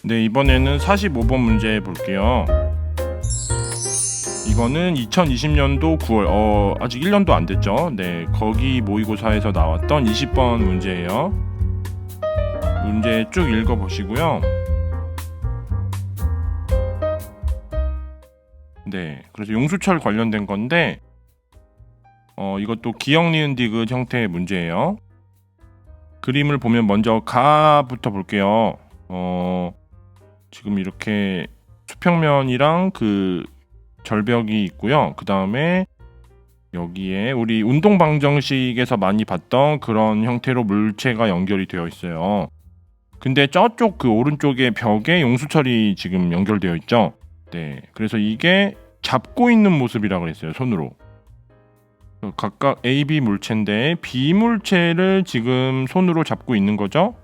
네, 이번에는 45번 문제 볼게요. 이거는 2020년도 9월, 아직 1년도 안 됐죠. 네, 거기 모의고사에서 나왔던 20번 문제예요. 문제 쭉 읽어보시고요. 네, 그래서 용수철 관련된 건데, 이것도 기역, 니은, 디귿 형태의 문제예요. 그림을 보면 먼저 가부터 볼게요. 지금 이렇게 수평면이랑 그 절벽이 있고요. 그 다음에 여기에 우리 운동 방정식에서 많이 봤던 그런 형태로 물체가 연결이 되어 있어요. 근데 저쪽 그 오른쪽에 벽에 용수철이 지금 연결되어 있죠. 네, 그래서 이게 잡고 있는 모습이라고 그랬어요. 손으로. 각각 A, B 물체인데 B 물체를 지금 손으로 잡고 있는 거죠.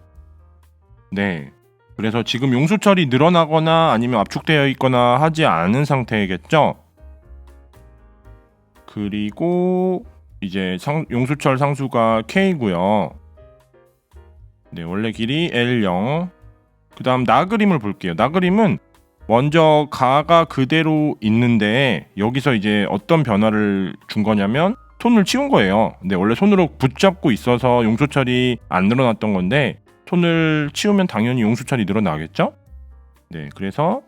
네. 그래서 지금 용수철이 늘어나거나 아니면 압축되어 있거나 하지 않은 상태겠죠. 그리고 이제 용수철 상수가 K고요. 네, 원래 길이 L0. 그 다음 나그림을 볼게요. 나그림은 먼저 가가 그대로 있는데 여기서 이제 어떤 변화를 준 거냐면 손을 치운 거예요. 근데 원래 손으로 붙잡고 있어서 용수철이 안 늘어났던 건데 손을 치우면 당연히 용수철이 늘어나겠죠? 네, 그래서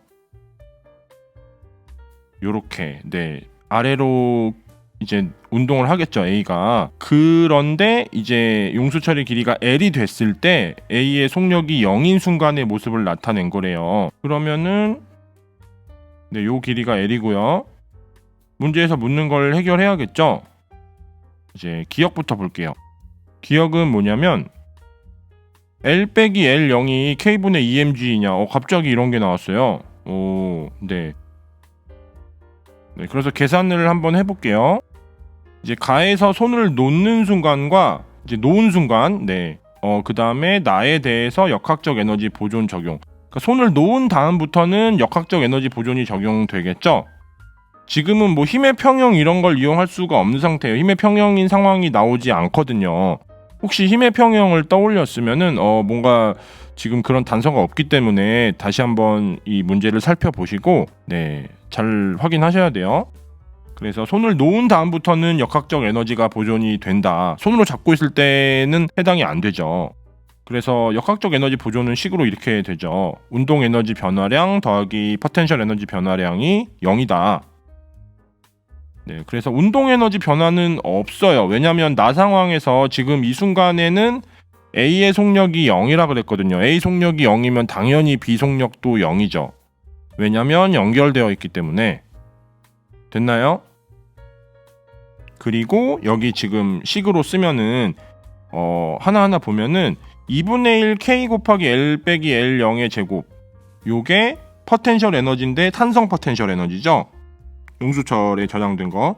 요렇게 네, 아래로 이제 운동을 하겠죠, A가. 그런데 이제 용수철의 길이가 L이 됐을 때 A의 속력이 0인 순간의 모습을 나타낸 거래요. 그러면은 네, 요 길이가 L이고요. 문제에서 묻는 걸 해결해야겠죠? 이제 기역부터 볼게요. 기역은 뭐냐면 L 빼기 L0이 K분의 2mg이냐? 갑자기 이런 게 나왔어요. 네. 네, 그래서 계산을 한번 해볼게요. 이제 가에서 손을 놓는 순간과 이제 놓은 순간, 네. 그 다음에 나에 대해서 역학적 에너지 보존 적용. 그러니까 손을 놓은 다음부터는 역학적 에너지 보존이 적용되겠죠? 지금은 뭐 힘의 평형 이런 걸 이용할 수가 없는 상태예요. 힘의 평형인 상황이 나오지 않거든요. 혹시 힘의 평형을 떠올렸으면은 뭔가 지금 그런 단서가 없기 때문에 다시 한번 이 문제를 살펴보시고 네, 잘 확인하셔야 돼요. 그래서 손을 놓은 다음부터는 역학적 에너지가 보존이 된다. 손으로 잡고 있을 때는 해당이 안 되죠. 그래서 역학적 에너지 보존은 식으로 이렇게 되죠. 운동 에너지 변화량 더하기 포텐셜 에너지 변화량이 0이다. 네, 그래서 운동 에너지 변화는 없어요. 왜냐하면 나 상황에서 지금 이 순간에는 A의 속력이 0이라 그랬거든요. A 속력이 0이면 당연히 B 속력도 0이죠. 왜냐하면 연결되어 있기 때문에. 됐나요? 그리고 여기 지금 식으로 쓰면은 하나하나 보면은 2분의 1 K 곱하기 L 빼기 L0의 제곱, 요게 포텐셜 에너지인데 탄성 포텐셜 에너지죠. 용수철에 저장된 거.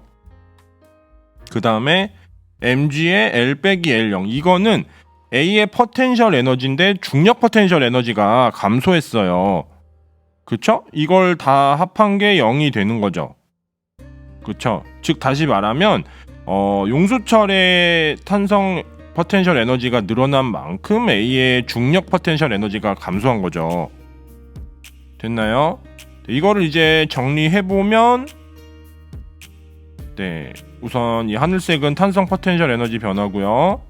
그 다음에 mg의 L 빼기 L0, 이거는 A의 포텐셜 에너지인데 중력 포텐셜 에너지가 감소했어요. 그쵸? 이걸 다 합한 게 0이 되는 거죠. 그쵸? 즉 다시 말하면 용수철의 탄성 포텐셜 에너지가 늘어난 만큼 A의 중력 포텐셜 에너지가 감소한 거죠. 됐나요? 이거를 이제 정리해보면 네, 우선 이 하늘색은 탄성 포텐셜 에너지 변화고요.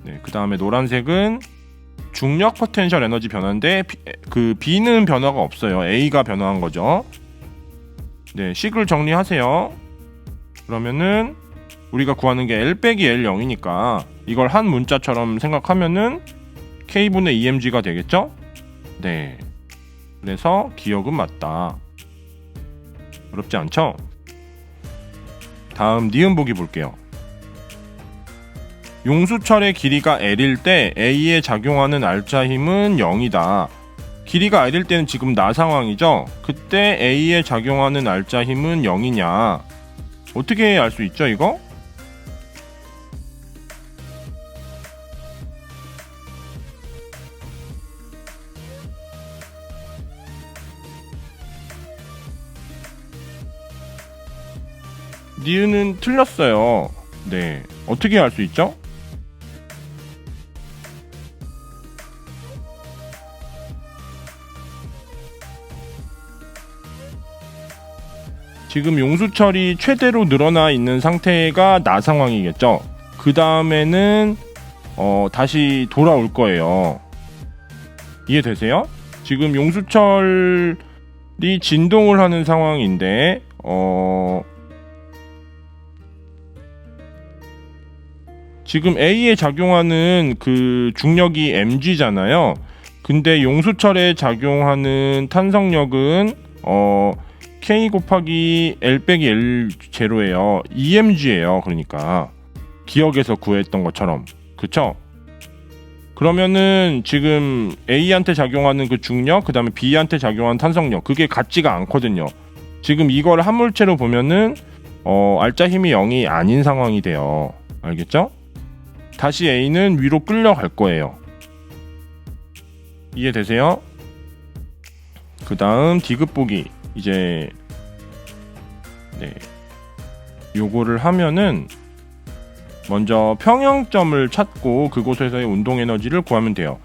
네, 그 다음에 노란색은 중력 포텐셜 에너지 변화인데 그 B는 변화가 없어요. A가 변화한 거죠. 네, 식을 정리하세요. 그러면은 우리가 구하는 게 L 빼기 L0이니까 이걸 한 문자처럼 생각하면은 K분의 2mg가 되겠죠? 네. 그래서 기역은 맞다. 어렵지 않죠? 다음 니은 보기 볼게요. 용수철의 길이가 L일 때 A에 작용하는 알자 힘은 0이다. 길이가 L일 때는 지금 나 상황이죠? 그때 A에 작용하는 알자 힘은 0이냐? 어떻게 알 수 있죠, 이거? 니은은 틀렸어요. 네, 어떻게 알 수 있죠? 지금 용수철이 최대로 늘어나 있는 상태가 나 상황이겠죠. 그 다음에는 다시 돌아올 거예요. 이해되세요? 지금 용수철이 진동을 하는 상황인데 지금 A에 작용하는 그 중력이 mg잖아요. 근데 용수철에 작용하는 탄성력은 K 곱하기 L 빼기 L 제로예요. EMG예요. 그러니까 기억에서 구했던 것처럼. 그쵸? 그러면은 지금 A한테 작용하는 그 중력, 그 다음에 B한테 작용하는 탄성력, 그게 같지가 않거든요. 지금 이걸 한 물체로 보면은 알짜 힘이 0이 아닌 상황이 돼요. 알겠죠? 다시 A는 위로 끌려갈 거예요. 이해되세요? 그 다음 D급 보기. 이제 요거를 하면은 먼저 평형점을 찾고 그곳에서의 운동 에너지를 구하면 돼요.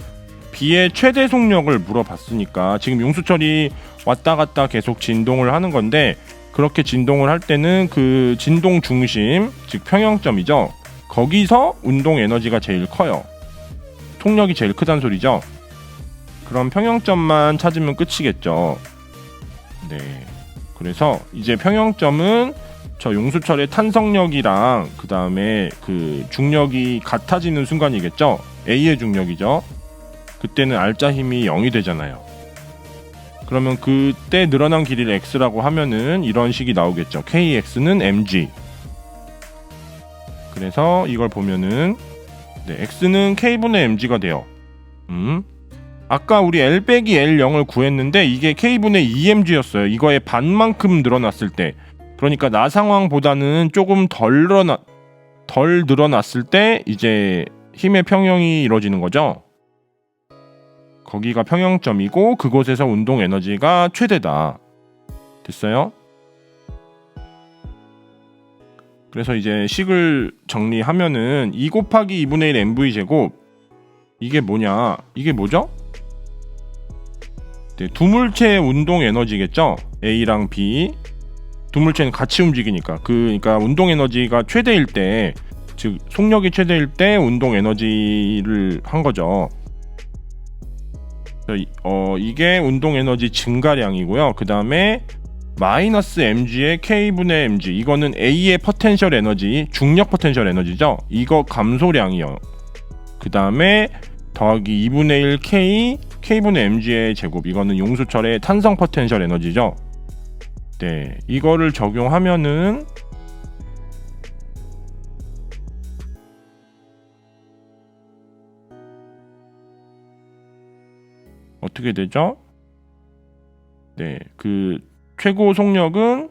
B의 최대 속력을 물어봤으니까 지금 용수철이 왔다 갔다 계속 진동을 하는 건데, 그렇게 진동을 할 때는 그 진동 중심, 즉 평형점이죠. 거기서 운동 에너지가 제일 커요. 속력이 제일 크단 소리죠. 그럼 평형점만 찾으면 끝이겠죠. 네. 그래서 이제 평형점은 저 용수철의 탄성력이랑 그 다음에 그 중력이 같아지는 순간이겠죠. A의 중력이죠. 그때는 알짜 힘이 0이 되잖아요. 그러면 그때 늘어난 길이를 x라고 하면은 이런 식이 나오겠죠. kx는 mg. 그래서 이걸 보면은 x는 k분의 mg가 돼요. 아까 우리 L 빼기 L0을 구했는데 이게 k분의 2mg였어요. 이거의 반만큼 늘어났을 때. 그러니까 나 상황보다는 조금 덜 늘어났을 때 이제 힘의 평형이 이루어지는 거죠. 거기가 평형점이고 그곳에서 운동 에너지가 최대다. 됐어요? 그래서 이제 식을 정리하면은 2 곱하기 2분의 1 mv 제곱, 이게 뭐냐? 이게 뭐죠? 두 물체의 운동 에너지겠죠? A랑 B. 두 물체는 같이 움직이니까. 그러니까 운동 에너지가 최대일 때, 즉 속력이 최대일 때 운동 에너지를 한 거죠. 이게 운동 에너지 증가량이고요. 그 다음에 마이너스 mg의 k분의 mg, 이거는 A의 포텐셜 에너지, 중력 포텐셜 에너지죠. 이거 감소량이요. 그 다음에 더하기 2분의 1 k, k분의 mg의 제곱, 이거는 용수철의 탄성 포텐셜 에너지죠. 네, 이거를 적용하면은 어떻게 되죠? 네, 그 최고 속력은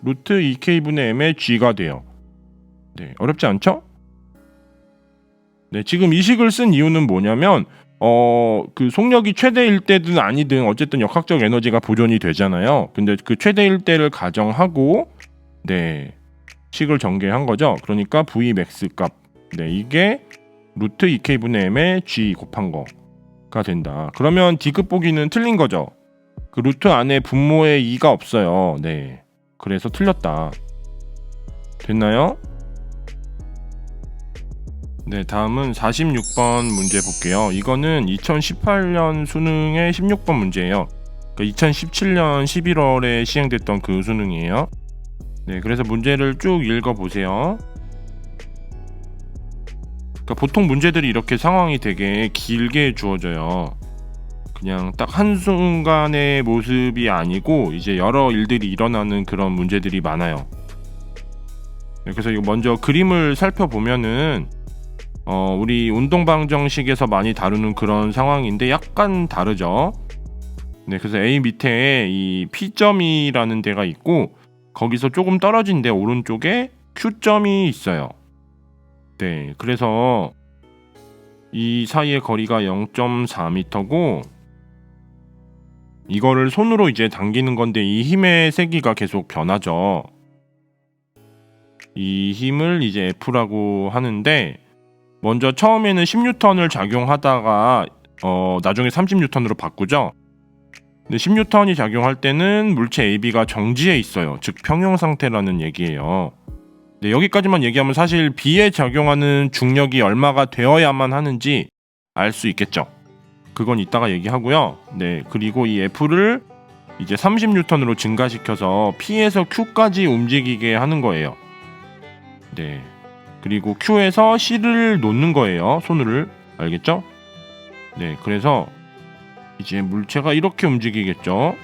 루트 2k분의 m의 g가 돼요. 네, 어렵지 않죠? 네, 지금 이 식을 쓴 이유는 뭐냐면 그 속력이 최대일 때든 아니든 어쨌든 역학적 에너지가 보존이 되잖아요. 근데 그 최대일 때를 가정하고 식을 전개한 거죠. 그러니까 Vmax 값, 이게 루트 2k분의 m의 g 곱한 거가 된다. 그러면 D급 보기는 틀린 거죠. 그 루트 안에 분모에 2가 없어요. 네, 그래서 틀렸다. 됐나요? 네, 다음은 46번 문제 볼게요. 이거는 2018년 수능의 16번 문제예요. 그러니까 2017년 11월에 시행됐던 그 수능이에요. 네, 그래서 문제를 쭉 읽어보세요. 그러니까 보통 문제들이 이렇게 상황이 되게 길게 주어져요. 그냥 딱 한순간의 모습이 아니고 이제 여러 일들이 일어나는 그런 문제들이 많아요. 네, 그래서 이거 먼저 그림을 살펴보면은 우리 운동방정식에서 많이 다루는 그런 상황인데 약간 다르죠. 네, 그래서 A 밑에 이 P점이라는 데가 있고 거기서 조금 떨어진 데 오른쪽에 Q점이 있어요. 네, 그래서 이 사이의 거리가 0.4m고 이거를 손으로 이제 당기는 건데 이 힘의 세기가 계속 변하죠. 이 힘을 이제 F라고 하는데 먼저 처음에는 10N을 작용하다가 나중에 30N으로 바꾸죠. 근데 10N이 작용할 때는 물체 AB가 정지해 있어요. 즉 평형 상태라는 얘기예요. 네, 여기까지만 얘기하면 사실 B에 작용하는 중력이 얼마가 되어야만 하는지 알 수 있겠죠. 그건 이따가 얘기하고요. 네, 그리고 이 F를 이제 30N으로 증가시켜서 P에서 Q까지 움직이게 하는 거예요. 네, 그리고 Q에서 C를 놓는 거예요. 손을. 알겠죠? 네, 그래서 이제 물체가 이렇게 움직이겠죠.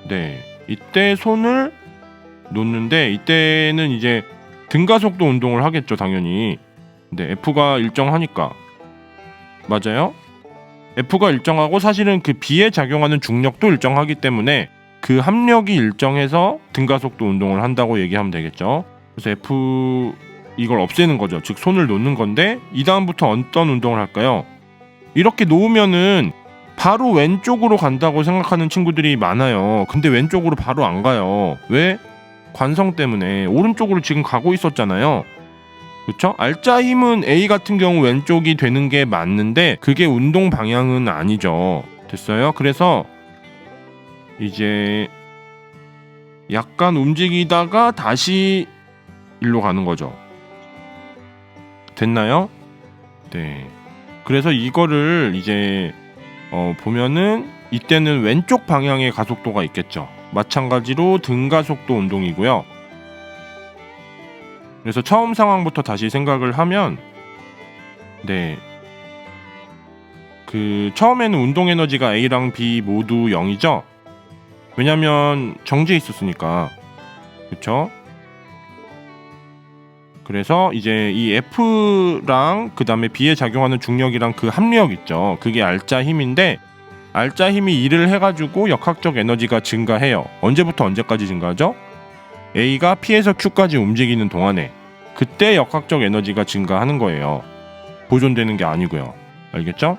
네, 이때 손을 놓는데 이때는 이제 등가속도 운동을 하겠죠, 당연히. 네, F가 일정하니까. 맞아요? F가 일정하고 사실은 그 B에 작용하는 중력도 일정하기 때문에 그 합력이 일정해서 등가속도 운동을 한다고 얘기하면 되겠죠. 그래서 F 이걸 없애는 거죠. 즉 손을 놓는 건데 이 다음부터 어떤 운동을 할까요? 이렇게 놓으면은 바로 왼쪽으로 간다고 생각하는 친구들이 많아요. 근데 왼쪽으로 바로 안 가요. 왜? 관성 때문에. 오른쪽으로 지금 가고 있었잖아요. 그렇죠? 알짜 힘은 A 같은 경우 왼쪽이 되는 게 맞는데 그게 운동 방향은 아니죠. 됐어요? 그래서 이제 약간 움직이다가 다시 일로 가는 거죠. 됐나요? 네. 그래서 이거를 이제 보면은 이때는 왼쪽 방향의 가속도가 있겠죠. 마찬가지로 등가속도 운동이고요. 그래서 처음 상황부터 다시 생각을 하면 네. 그 처음에는 운동 에너지가 A랑 B 모두 0이죠. 왜냐면 정지해 있었으니까. 그렇죠? 그래서 이제 이 F랑 그 다음에 B에 작용하는 중력이랑 그 합력 있죠. 그게 알짜 힘인데 알짜 힘이 일을 해가지고 역학적 에너지가 증가해요. 언제부터 언제까지 증가하죠? A가 P에서 Q까지 움직이는 동안에 그때 역학적 에너지가 증가하는 거예요. 보존되는 게 아니고요. 알겠죠?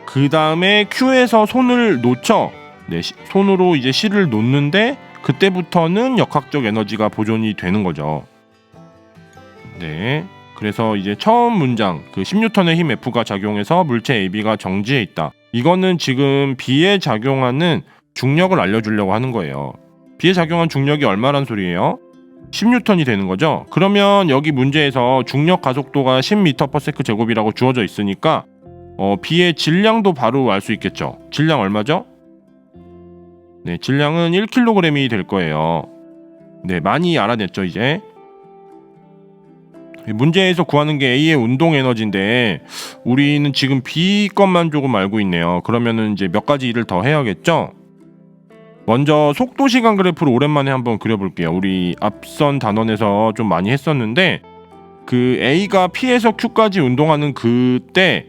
그 다음에 Q에서 손을 놓죠. 네, 손으로 이제 C를 놓는데 그때부터는 역학적 에너지가 보존이 되는 거죠. 네, 그래서 이제 처음 문장 그 10N의 힘 F가 작용해서 물체 AB가 정지해 있다. 이거는 지금 B에 작용하는 중력을 알려주려고 하는 거예요. B에 작용한 중력이 얼마란 소리예요? 10N이 되는 거죠. 그러면 여기 문제에서 중력 가속도가 10m/s 제곱이라고 주어져 있으니까 B의 질량도 바로 알 수 있겠죠. 질량 얼마죠? 네, 질량은 1kg이 될 거예요. 네, 많이 알아냈죠 이제. 문제에서 구하는 게 A의 운동 에너지인데 우리는 지금 B 것만 조금 알고 있네요. 그러면은 이제 몇 가지 일을 더 해야겠죠? 먼저 속도 시간 그래프를 오랜만에 한번 그려볼게요. 우리 앞선 단원에서 좀 많이 했었는데 그 A가 P에서 Q까지 운동하는 그때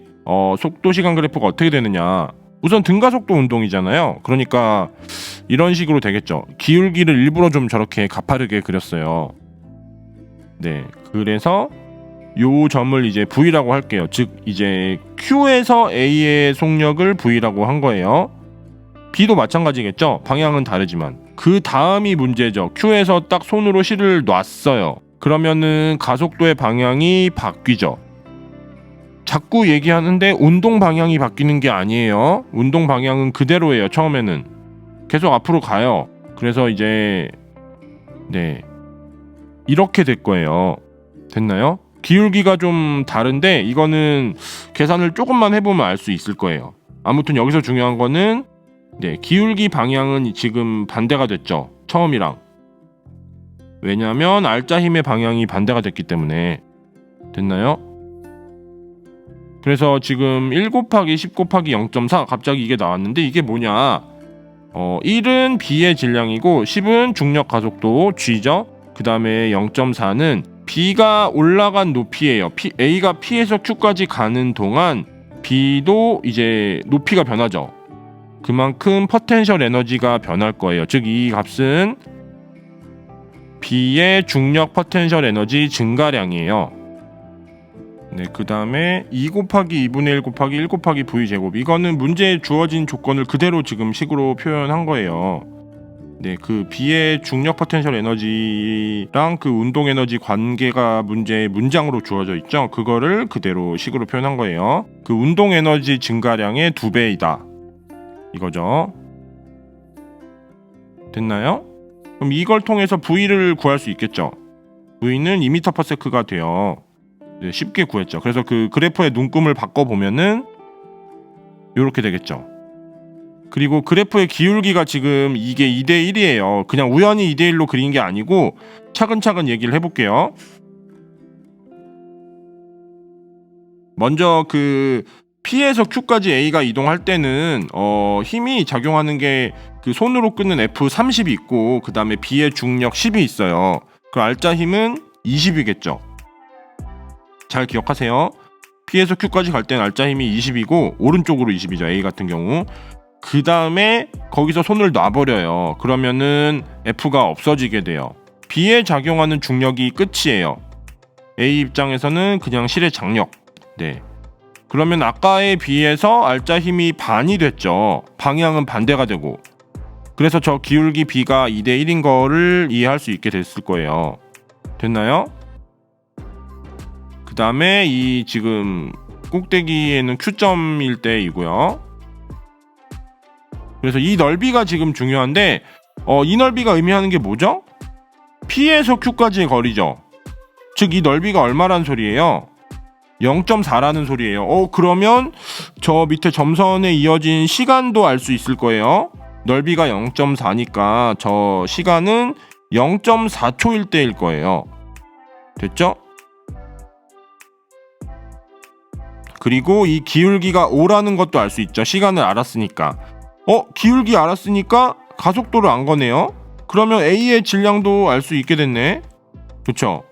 속도 시간 그래프가 어떻게 되느냐. 우선 등가속도 운동이잖아요. 그러니까 이런 식으로 되겠죠. 기울기를 일부러 좀 저렇게 가파르게 그렸어요. 네, 그래서 요 점을 이제 V라고 할게요. 즉 이제 Q에서 A의 속력을 V라고 한 거예요. B도 마찬가지겠죠. 방향은 다르지만 그 다음이 문제죠. Q에서 딱 손으로 C를 놨어요. 그러면은 가속도의 방향이 바뀌죠. 자꾸 얘기하는데 운동 방향이 바뀌는 게 아니에요. 운동 방향은 그대로예요. 처음에는 계속 앞으로 가요. 그래서 이제 네, 이렇게 될 거예요. 됐나요? 기울기가 좀 다른데 이거는 계산을 조금만 해보면 알 수 있을 거예요. 아무튼 여기서 중요한 거는 네, 기울기 방향은 지금 반대가 됐죠. 처음이랑. 왜냐면 알짜 힘의 방향이 반대가 됐기 때문에. 됐나요? 그래서 지금 1 곱하기 10 곱하기 0.4 갑자기 이게 나왔는데 이게 뭐냐. 1은 B의 질량이고 10은 중력 가속도 G죠. 그 다음에 0.4는 B가 올라간 높이예요. A가 P에서 Q까지 가는 동안 B도 이제 높이가 변하죠. 그만큼 포텐셜 에너지가 변할 거예요. 즉 이 값은 B의 중력 포텐셜 에너지 증가량이에요. 네, 그 다음에 2 곱하기 2분의 1 곱하기 1 곱하기 V 제곱. 이거는 문제에 주어진 조건을 그대로 지금 식으로 표현한 거예요. 네, 그 B의 중력 포텐셜 에너지랑 그 운동 에너지 관계가 문제의 문장으로 주어져 있죠. 그거를 그대로 식으로 표현한 거예요. 그 운동 에너지 증가량의 2배이다. 이거죠. 됐나요? 그럼 이걸 통해서 V를 구할 수 있겠죠. V는 2m/s가 돼요. 네, 쉽게 구했죠. 그래서 그 그래프의 눈금을 바꿔보면은 이렇게 되겠죠. 그리고 그래프의 기울기가 지금 이게 2대1이에요. 그냥 우연히 2대1로 그린 게 아니고 차근차근 얘기를 해볼게요. 먼저 그 P에서 Q까지 A가 이동할 때는 힘이 작용하는 게 그 손으로 끄는 F30이 있고 그 다음에 B의 중력 10이 있어요. 그 알짜 힘은 20이겠죠. 잘 기억하세요. P에서 Q까지 갈 때는 알짜 힘이 20이고 오른쪽으로 20이죠. A 같은 경우. 그 다음에 거기서 손을 놔버려요. 그러면은 F가 없어지게 돼요. B에 작용하는 중력이 끝이에요. A 입장에서는 그냥 실의 장력. 네. 그러면 아까에 비해서 알짜 힘이 반이 됐죠. 방향은 반대가 되고. 그래서 저 기울기 B가 2대1인 거를 이해할 수 있게 됐을 거예요. 됐나요? 그 다음에 이 지금 꼭대기에는 Q점일 때이고요. 그래서 이 넓이가 지금 중요한데 이 넓이가 의미하는 게 뭐죠? P에서 Q까지의 거리죠. 즉 이 넓이가 얼마란 소리예요? 0.4라는 소리예요. 그러면 저 밑에 점선에 이어진 시간도 알 수 있을 거예요. 넓이가 0.4니까 저 시간은 0.4초일 때일 거예요. 됐죠? 그리고 이 기울기가 5라는 것도 알 수 있죠. 시간을 알았으니까. 기울기 알았으니까 가속도를 안 거네요. 그러면 A의 질량도 알 수 있게 됐네. 그쵸?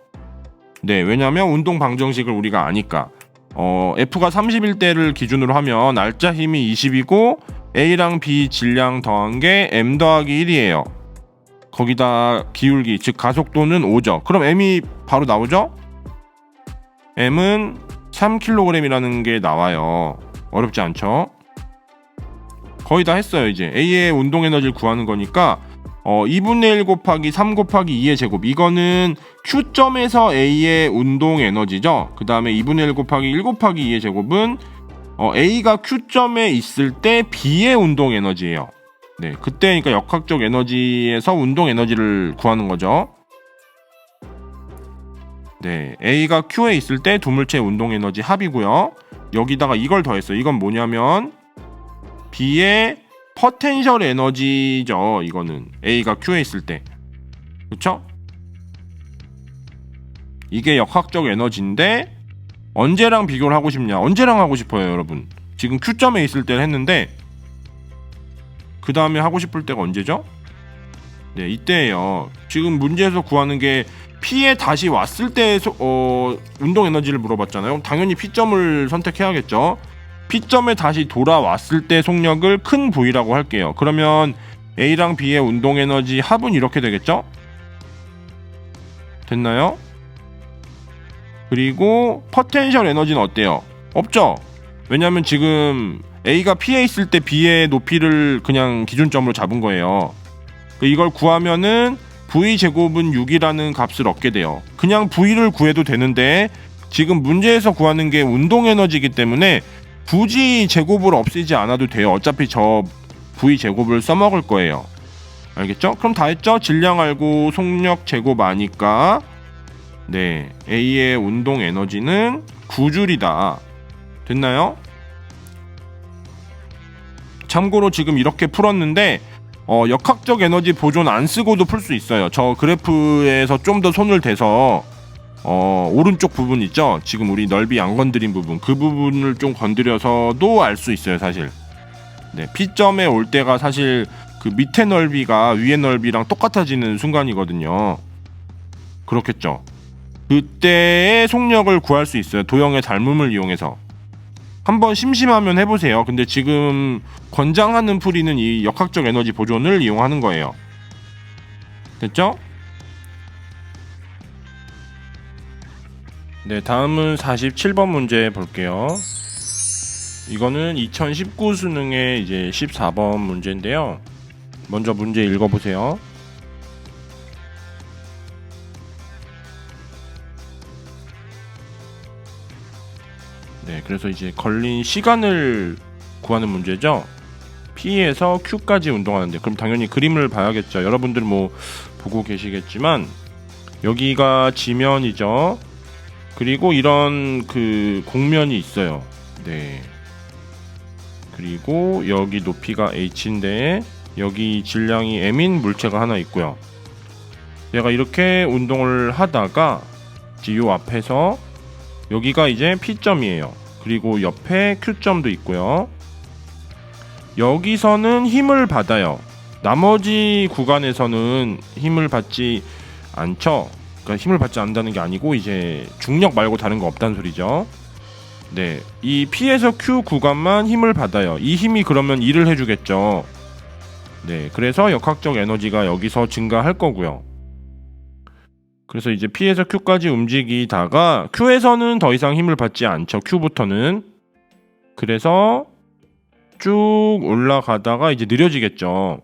네, 왜냐면 운동 방정식을 우리가 아니까. F가 30일 때를 기준으로 하면 알짜 힘이 20이고 A랑 B 질량 더한 게 M 더하기 1이에요. 거기다 기울기, 즉 가속도는 5죠. 그럼 M이 바로 나오죠? M은 3kg이라는 게 나와요. 어렵지 않죠? 거의 다 했어요. 이제 A의 운동 에너지를 구하는 거니까 2분의 1 곱하기 3 곱하기 2의 제곱, 이거는 Q점에서 A의 운동 에너지죠. 그 다음에 2분의 1 곱하기 1 곱하기 2의 제곱은 A가 Q점에 있을 때 B의 운동 에너지예요. 네, 그때 그러니까 역학적 에너지에서 운동 에너지를 구하는 거죠. 네, A가 Q에 있을 때 두 물체의 운동 에너지 합이고요. 여기다가 이걸 더했어요. 이건 뭐냐면 B의 포텐셜 에너지죠. 이거는 A가 Q에 있을 때. 그쵸? 이게 역학적 에너지인데 언제랑 비교를 하고 싶냐? 언제랑 하고 싶어요, 여러분? 지금 Q점에 있을 때 했는데 그 다음에 하고 싶을 때가 언제죠? 네, 이때예요. 지금 문제에서 구하는 게 P에 다시 왔을 때 운동 에너지를 물어봤잖아요. 당연히 P점을 선택해야겠죠. P점에 다시 돌아왔을 때 속력을 큰 V라고 할게요. 그러면 A랑 B의 운동 에너지 합은 이렇게 되겠죠? 됐나요? 그리고 포텐셜 에너지는 어때요? 없죠? 왜냐면 지금 A가 P에 있을 때 B의 높이를 그냥 기준점으로 잡은 거예요. 이걸 구하면은 V제곱은 6이라는 값을 얻게 돼요. 그냥 V를 구해도 되는데 지금 문제에서 구하는 게 운동 에너지이기 때문에 굳이 제곱을 없애지 않아도 돼요. 어차피 저 V제곱을 써먹을 거예요. 알겠죠? 그럼 다 했죠? 질량 알고 속력 제곱 아니까 네, A의 운동 에너지는 9줄이다. 됐나요? 참고로 지금 이렇게 풀었는데 역학적 에너지 보존 안 쓰고도 풀 수 있어요. 저 그래프에서 좀 더 손을 대서 오른쪽 부분 있죠? 지금 우리 넓이 안 건드린 부분, 그 부분을 좀 건드려서도 알 수 있어요, 사실. 네, P점에 올 때가 사실 그 밑에 넓이가 위에 넓이랑 똑같아지는 순간이거든요. 그렇겠죠? 그때의 속력을 구할 수 있어요. 도형의 닮음을 이용해서. 한번 심심하면 해보세요. 근데 지금 권장하는 풀이는 이 역학적 에너지 보존을 이용하는 거예요. 됐죠? 네, 다음은 47번 문제 볼게요. 이거는 2019 수능의 이제 14번 문제인데요. 먼저 문제 읽어보세요. 네, 그래서 이제 걸린 시간을 구하는 문제죠. P에서 Q까지 운동하는데, 그럼 당연히 그림을 봐야겠죠. 여러분들 뭐 보고 계시겠지만 여기가 지면이죠. 그리고 이런 그 곡면이 있어요. 네. 그리고 여기 높이가 h인데 여기 질량이 m인 물체가 하나 있고요. 얘가 이렇게 운동을 하다가 이제 요 앞에서 여기가 이제 P점이에요. 그리고 옆에 Q점도 있고요. 여기서는 힘을 받아요. 나머지 구간에서는 힘을 받지 않죠. 그러니까 힘을 받지 않는다는 게 아니고 이제 중력 말고 다른 거 없다는 소리죠. 네, 이 P에서 Q 구간만 힘을 받아요. 이 힘이 그러면 일을 해주겠죠. 네, 그래서 역학적 에너지가 여기서 증가할 거고요. 그래서 이제 P에서 Q까지 움직이다가 Q에서는 더 이상 힘을 받지 않죠. Q부터는. 그래서 쭉 올라가다가 이제 느려지겠죠.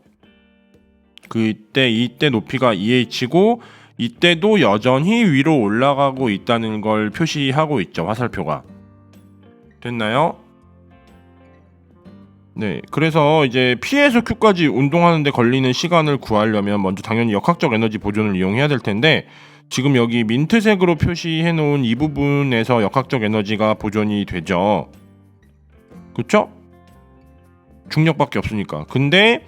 이때 높이가 EH고 이때도 여전히 위로 올라가고 있다는 걸 표시하고 있죠. 화살표가. 됐나요? 네, 그래서 이제 P에서 Q까지 운동하는데 걸리는 시간을 구하려면 먼저 당연히 역학적 에너지 보존을 이용해야 될 텐데, 지금 여기 민트색으로 표시해 놓은 이 부분에서 역학적 에너지가 보존이 되죠. 그쵸? 중력밖에 없으니까. 근데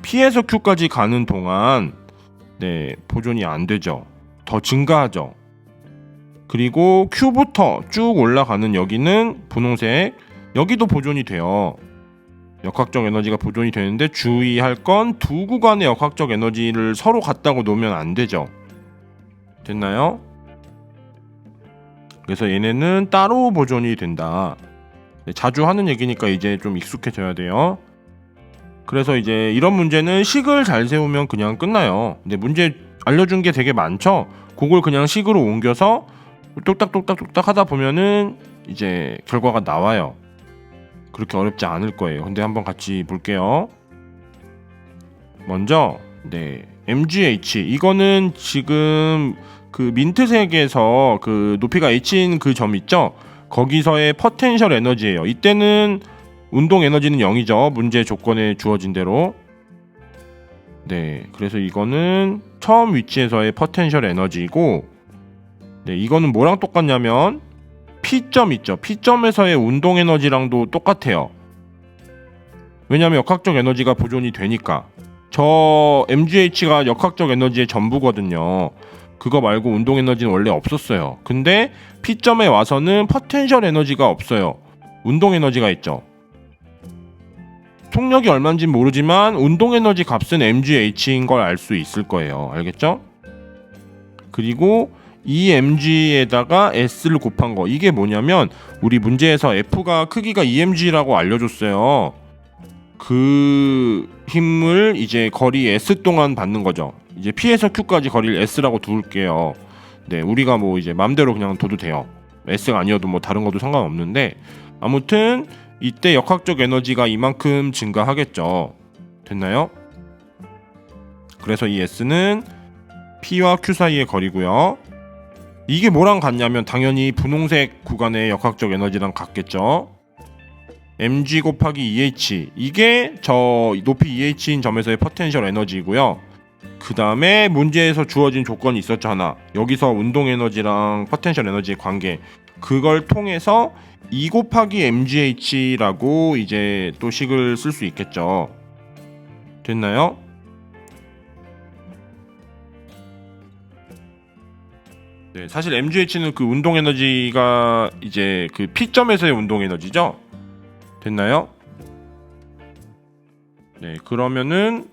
P에서 Q까지 가는 동안 네, 보존이 안 되죠. 더 증가하죠. 그리고 Q부터 쭉 올라가는 여기는 분홍색, 여기도 보존이 돼요. 역학적 에너지가 보존이 되는데 주의할 건 두 구간의 역학적 에너지를 서로 같다고 놓으면 안 되죠. 됐나요? 그래서 얘네는 따로 보존이 된다. 네, 자주 하는 얘기니까 이제 좀 익숙해져야 돼요. 그래서 이제 이런 문제는 식을 잘 세우면 그냥 끝나요. 근데 문제 알려준 게 되게 많죠. 그걸 그냥 식으로 옮겨서 똑딱똑딱똑딱 하다 보면은 이제 결과가 나와요. 그렇게 어렵지 않을 거예요. 근데 한번 같이 볼게요. 먼저 네, MGH 이거는 지금 그 민트색에서 그 높이가 H인 그 점 있죠? 거기서의 포텐셜 에너지예요. 이때는 운동 에너지는 0이죠. 문제 조건에 주어진 대로. 네, 그래서 이거는 처음 위치에서의 포텐셜 에너지이고, 네, 이거는 뭐랑 똑같냐면 P점 있죠. P점에서의 운동 에너지랑도 똑같아요. 왜냐하면 역학적 에너지가 보존이 되니까. 저 MGH가 역학적 에너지의 전부거든요. 그거 말고 운동 에너지는 원래 없었어요. 근데 P점에 와서는 포텐셜 에너지가 없어요. 운동 에너지가 있죠. 속력이 얼마인지 모르지만 운동 에너지 값은 MGH인 걸 알 수 있을 거예요. 알겠죠? 그리고 이 mg에다가 s를 곱한 거, 이게 뭐냐면 우리 문제에서 f가 크기가 EMG라고 알려줬어요. 그 힘을 이제 거리 s 동안 받는 거죠. 이제 P에서 Q까지 거리를 s라고 두을게요. 네, 우리가 뭐 이제 맘대로 그냥 둬도 돼요. s가 아니어도 뭐 다른 것도 상관없는데, 아무튼 이때 역학적 에너지가 이만큼 증가하겠죠. 됐나요? 그래서 이 s는 P와 Q 사이의 거리고요. 이게 뭐랑 같냐면 당연히 분홍색 구간의 역학적 에너지랑 같겠죠. mg 곱하기 EH, 이게 저 높이 EH인 점에서의 포텐셜 에너지이고요. 그 다음에 문제에서 주어진 조건이 있었죠, 하나. 여기서 운동 에너지랑 포텐셜 에너지의 관계, 그걸 통해서 E 곱하기 mgh라고 이제 또 식을 쓸 수 있겠죠. 됐나요? 네, 사실 mgh는 그 운동 에너지가 이제 그 P점에서의 운동 에너지죠. 됐나요? 네, 그러면은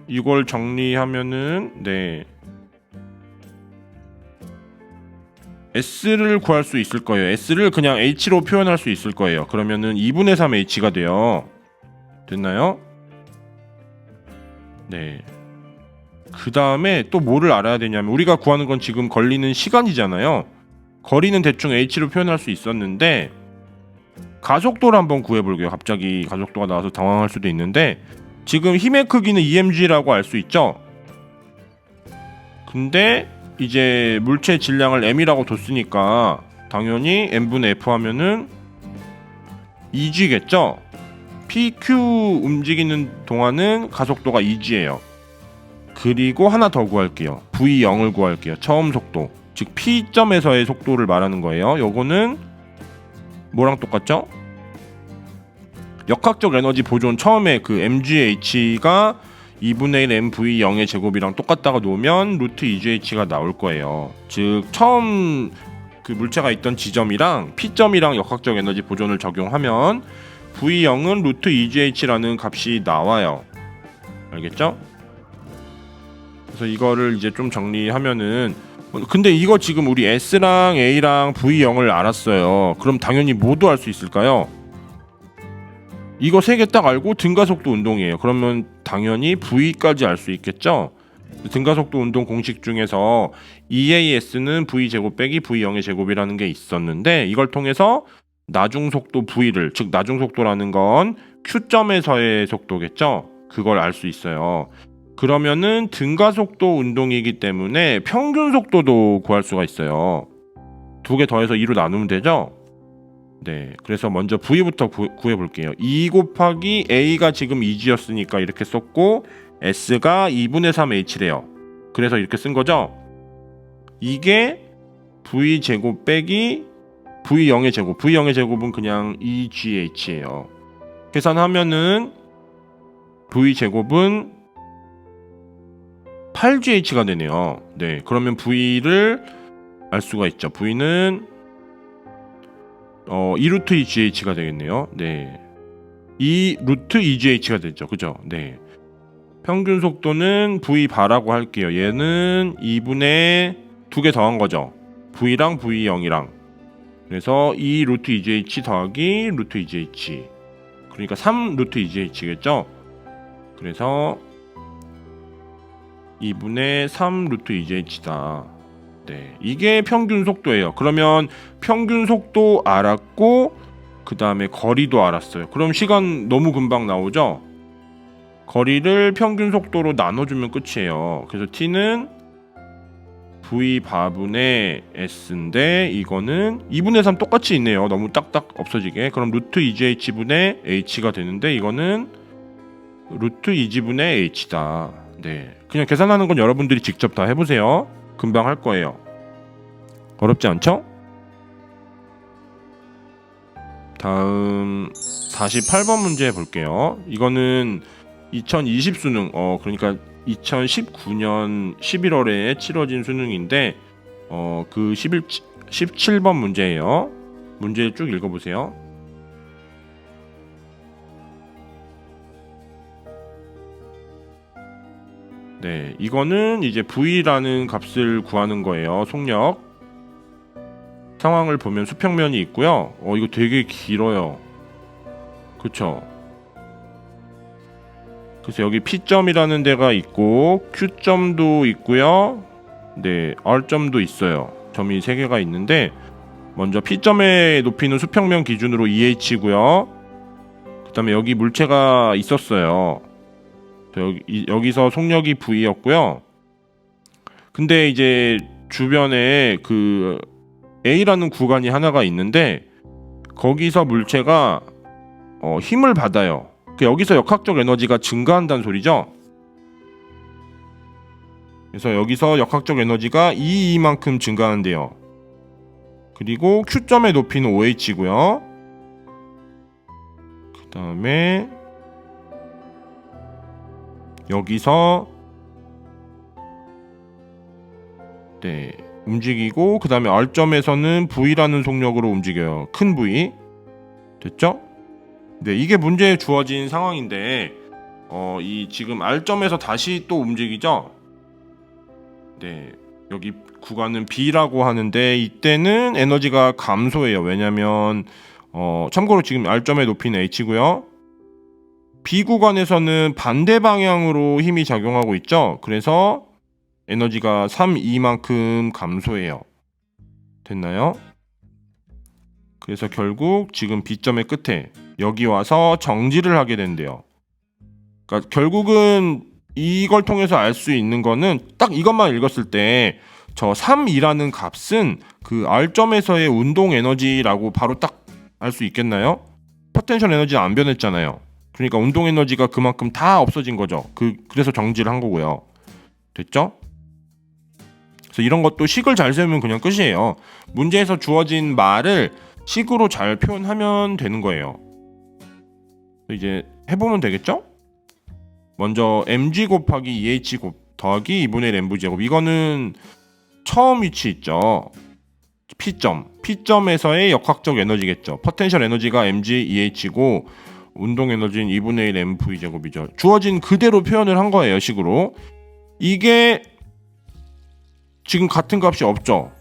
이걸 정리하면은 네, S를 구할 수 있을 거예요. S를 그냥 H로 표현할 수 있을 거예요. 그러면은 2분의 3 H가 돼요. 됐나요? 네. 그 다음에 또 뭐를 알아야 되냐면, 우리가 구하는 건 지금 걸리는 시간이잖아요. 거리는 대충 H로 표현할 수 있었는데 가속도를 한번 구해볼게요. 갑자기 가속도가 나와서 당황할 수도 있는데, 지금 힘의 크기는 EMG라고 알 수 있죠. 근데 이제 물체 질량을 m이라고 뒀으니까 당연히 m분의 f 하면은 2g겠죠. PQ 움직이는 동안은 가속도가 2g예요. 그리고 하나 더 구할게요. V0을 구할게요. 처음 속도, 즉 P점에서의 속도를 말하는 거예요. 요거는 뭐랑 똑같죠? 역학적 에너지 보존 처음에 그 mgh가 2분의 1 mv0의 제곱이랑 똑같다가 놓으면 루트 2gh가 나올 거예요. 즉 처음 그 물체가 있던 지점이랑 P점이랑 역학적 에너지 보존을 적용하면 v0은 루트 2gh라는 값이 나와요. 알겠죠? 그래서 이거를 이제 좀 정리하면은, 근데 이거 지금 우리 S랑 A랑 V0을 알았어요. 그럼 당연히 뭐도 알 수 있을까요? 이거 세 개 딱 알고 등가속도 운동이에요. 그러면 당연히 V까지 알 수 있겠죠? 등가속도 운동 공식 중에서 EAS는 V제곱 빼기 V0의 제곱이라는 게 있었는데, 이걸 통해서 나중속도 V를, 즉 나중속도라는 건 Q점에서의 속도겠죠? 그걸 알 수 있어요. 그러면은 등가속도 운동이기 때문에 평균 속도도 구할 수가 있어요. 두 개 더해서 2로 나누면 되죠? 네, 그래서 먼저 V부터 구해볼게요. 2 곱하기 A가 지금 2G였으니까 이렇게 썼고, S가 2분의 3H래요. 그래서 이렇게 쓴 거죠? 이게 V제곱 빼기 V0의 제곱. V0의 제곱은 그냥 2GH예요. 계산하면은 V제곱은 8GH가 되네요. 네, 그러면 V를 알 수가 있죠. V는 2루트 2GH가 되겠네요. 네, 2루트 2GH가 되죠. 그죠? 네. 평균 속도는 V 바라고 할게요. 얘는 2분의 2개 더한 거죠. V랑 V0이랑. 그래서 2루트 2GH 더하기 루트 2GH. 그러니까 3루트 2GH겠죠? 그래서 2분의 3루트 2GH다. 네, 이게 평균 속도예요. 그러면 평균 속도 알았고, 그 다음에 거리도 알았어요. 그럼 시간 너무 금방 나오죠? 거리를 평균 속도로 나눠주면 끝이에요. 그래서 T는 V 바분의 S인데, 이거는 2분의 3 똑같이 있네요. 너무 딱딱 없어지게. 그럼 루트 2GH분의 H가 되는데, 이거는 루트 2G분의 H다. 네, 그냥 계산하는 건 여러분들이 직접 다 해보세요. 금방 할 거예요. 어렵지 않죠? 다음 48번 문제 볼게요. 이거는 2020 수능, 그러니까 2019년 11월에 치러진 수능인데, 그 17번 문제예요. 문제 쭉 읽어보세요. 네, 이거는 이제 V라는 값을 구하는 거예요. 속력. 상황을 보면 수평면이 있고요. 이거 되게 길어요. 그쵸? 그래서 여기 P점이라는 데가 있고, Q점도 있고요. 네, R점도 있어요. 점이 3개가 있는데, 먼저 P점의 높이는 수평면 기준으로 2h고요. 그 다음에 여기 물체가 있었어요. 여기서 속력이 V였고요. 근데 이제 주변에 그 A라는 구간이 하나가 있는데, 거기서 물체가 힘을 받아요. 여기서 역학적 에너지가 증가한다는 소리죠. 그래서 여기서 역학적 에너지가 2E만큼 증가한대요. 그리고 Q점의 높이는 5h고요. 그 다음에 여기서 네, 움직이고, 그 다음에 R점에서는 V라는 속력으로 움직여요. 큰 V. 됐죠? 네, 이게 문제에 주어진 상황인데, 이 지금 R점에서 다시 또 움직이죠? 네, 여기 구간은 B라고 하는데, 이때는 에너지가 감소해요. 왜냐면 참고로 지금 R점의 높이는 H고요. B 구간에서는 반대 방향으로 힘이 작용하고 있죠? 그래서 에너지가 3E만큼 감소해요. 됐나요? 그래서 결국 지금 B점의 끝에 여기 와서 정지를 하게 된대요. 그러니까 결국은 이걸 통해서 알 수 있는 거는 딱 이것만 읽었을 때 저 3E라는 값은 그 R점에서의 운동 에너지라고 바로 딱 알 수 있겠나요? 포텐셜 에너지는 안 변했잖아요. 그러니까 운동 에너지가 그만큼 다 없어진 거죠. 그래서 정지를 한 거고요. 됐죠? 그래서 이런 것도 식을 잘 세우면 그냥 끝이에요. 문제에서 주어진 말을 식으로 잘 표현하면 되는 거예요. 이제 해보면 되겠죠? 먼저 mg 곱하기 2h 더하기 2분의 1 mv 제곱. 이거는 처음 위치 있죠. P점에서의 역학적 에너지겠죠. 포텐셜 에너지가 mg 2h고 운동 에너지는 2분의 1 mv 제곱이죠. 주어진 그대로 표현을 한 거예요, 식으로. 이게 지금 같은 값이 없죠.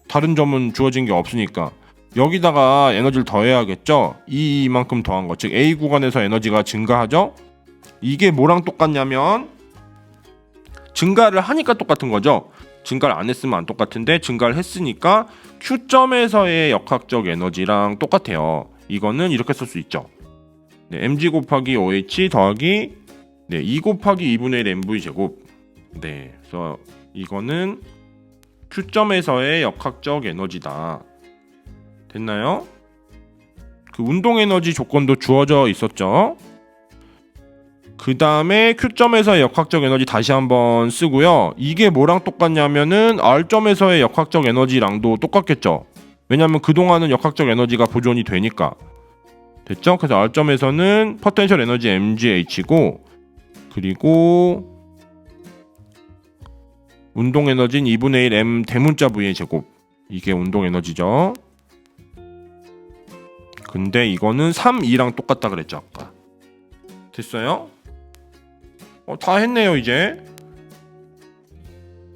다른 점은 주어진 게 없으니까 여기다가 에너지를 더해야겠죠. 이만큼 더한 거, 즉 A 구간에서 에너지가 증가하죠. 이게 뭐랑 똑같냐면 증가를 하니까 똑같은 거죠. 증가를 안 했으면 안 똑같은데 증가를 했으니까 Q점에서의 역학적 에너지랑 똑같아요. 이거는 이렇게 쓸 수 있죠. 네, mg 곱하기 5h 더하기 2 곱하기 2분의 1 mv 제곱. 네, 그래서 이거는 Q점에서의 역학적 에너지다. 됐나요? 그 운동 에너지 조건도 주어져 있었죠. 그 다음에 Q점에서의 역학적 에너지 다시 한번 쓰고요. 이게 뭐랑 똑같냐면은 R점에서의 역학적 에너지랑도 똑같겠죠. 왜냐면 그동안은 역학적 에너지가 보존이 되니까. 됐죠? 그래서 R점에서는 포텐셜 에너지 mgh고, 그리고 운동 에너지는 2분의 1 m 대문자 v의 제곱. 이게 운동 에너지죠. 근데 이거는 3, 2랑 똑같다 그랬죠, 아까. 됐어요? 다 했네요. 이제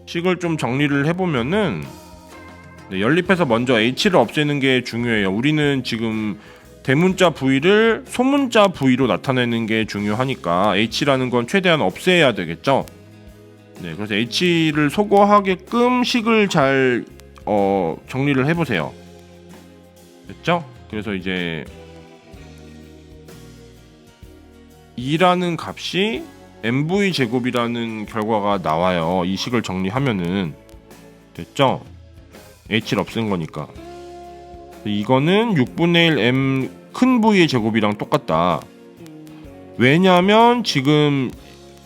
식을 좀 정리를 해보면은, 네, 연립해서 먼저 h를 없애는 게 중요해요. 우리는 지금 대문자 v를 소문자 v로 나타내는 게 중요하니까 h라는 건 최대한 없애야 되겠죠. 네, 그래서 h를 소거하게끔 식을 잘 정리를 해보세요. 됐죠? 그래서 이제 2라는 값이 mv 제곱이라는 결과가 나와요. 이 식을 정리하면은. 됐죠? h를 없앤 거니까. 이거는 6분의 1 m 큰 v의 제곱이랑 똑같다. 왜냐면 지금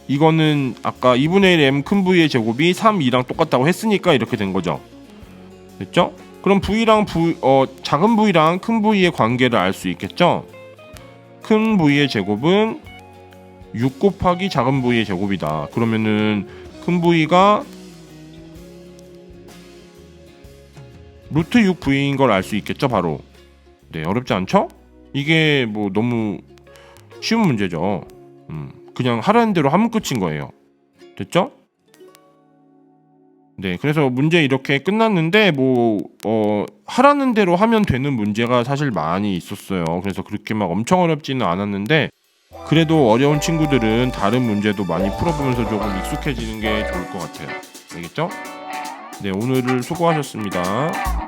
이거는 아까 2분의 1 m 큰 v의 제곱이 3, 2랑 똑같다고 했으니까 이렇게 된 거죠. 됐죠? 그럼 v랑 작은 v랑 큰 v의 관계를 알 수 있겠죠? 큰 v의 제곱은 6 곱하기 작은 v의 제곱이다. 그러면은 큰 v가 루트 6v인 걸 알 수 있겠죠, 바로. 네, 어렵지 않죠? 이게 뭐 너무 쉬운 문제죠. 그냥 하라는 대로 하면 끝인 거예요. 됐죠? 네, 그래서 문제 이렇게 끝났는데 하라는 대로 하면 되는 문제가 사실 많이 있었어요. 그래서 그렇게 막 엄청 어렵지는 않았는데, 그래도 어려운 친구들은 다른 문제도 많이 풀어보면서 조금 익숙해지는 게 좋을 것 같아요. 알겠죠? 네, 오늘을 수고하셨습니다.